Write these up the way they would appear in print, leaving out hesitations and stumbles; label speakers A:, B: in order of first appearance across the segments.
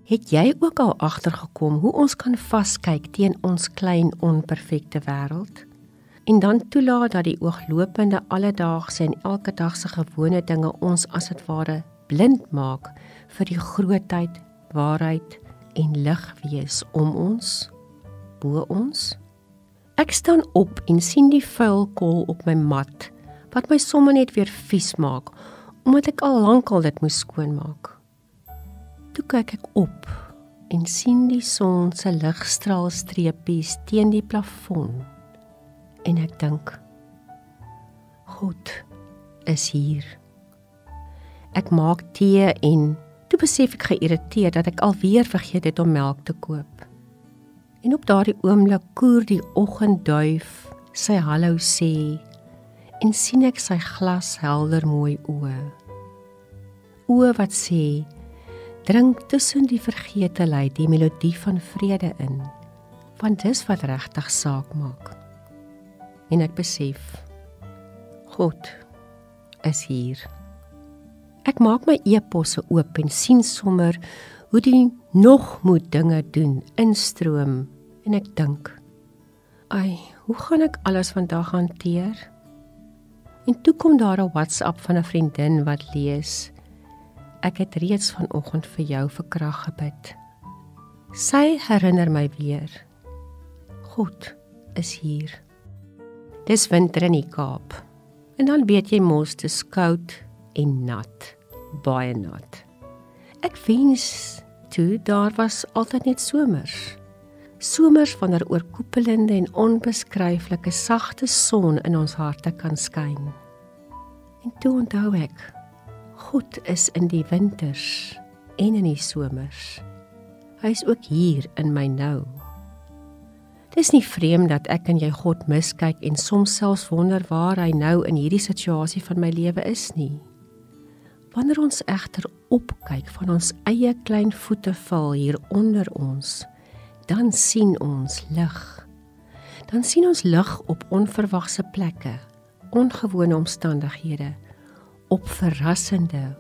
A: Het jy ook al agtergekom hoe ons kan vaskyk teen ons klein onperfekte wêreld? En dan toelaat dat die ooglopende alledaagse en elke dag se gewone dinge ons as dit ware blind maak vir die grootheid, waarheid en lig wees om ons, bo ons? Ek staan op en sien die vuil kol op my mat, wat my sommer net weer vies maak, omdat ek al lankal dit moes skoonmaak. Toe kyk ek op en sien die son se ligstraalstreepies teen die plafon. En ek dink, God is hier. Ek maak tee en toe besef ek geïrriteerd dat ek alweer vergeet het om melk te koop. En op daardie oomblik koer die oggendduif sy hallo sê en sien ek sy glashelder mooi oë. Oë wat sê, drink tussen die vergetelheid die melodie van vrede in, want dis wat regtig saak maak. En ek besef, God is hier. Ek maak my e-posse oop en sien sommer hoe die nog moet dinge doen instroom en ek dink, ai, hoe gaan ek alles vandag hanteer? En toe kom daar 'n WhatsApp van 'n vriendin wat lees, ek het reeds vanoggend vir jou vir krag gebid. Sy herinner my weer, God is hier. Dis winter in die Kaap, en dan weet jy mos, dis koud en nat, baie nat. Ek wens toe daar was altyd net somers. Somers wanneer oorkoepelende en onbeskryflike sagte son in ons harte kan skyn. En toe onthou ek, God is in die winters en in die somers. Hy is ook hier in my nou. Dis nie vreemd dat ek en jy God miskyk en soms selfs wonder waar hy nou in hierdie situasie van my lewe is nie. Wanneer ons egter opkyk van ons eie klein voeteval hier onder ons, dan sien ons lig. Dan sien ons lig op onverwagse plekke, ongewone omstandighede, op verrassende,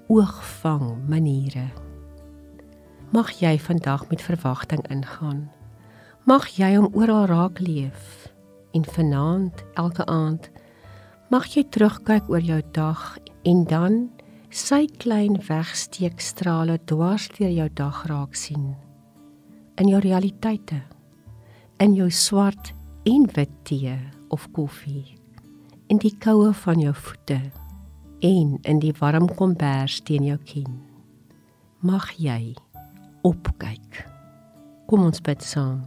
A: oogvang maniere. Mag jy vandag met verwagting ingaan. Mag jy hom oral raak leef. En vanaand, elke aand, mag jy terugkyk oor jou dag en dan sy klein wegsteekstrale dwars deur jou dag raak sien. In jou realiteite, in jou swart en wit tee of koffie, in die koue van jou voete en in die warm kombers teen jou kin. Mag jy opkyk. Kom ons bid saam.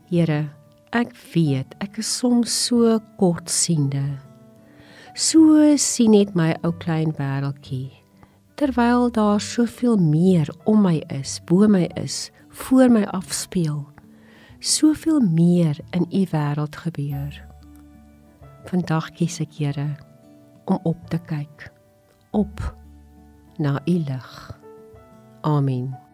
A: Here, ek weet, ek is soms so kortsiende. So sien net my ou klein wêreldjie, terwyl daar soveel meer om my is, bo my is, voor my afspeel, soveel meer in u wêreld gebeur. Vandag kies ek, Here, om op te kyk, op na u lig. Amen.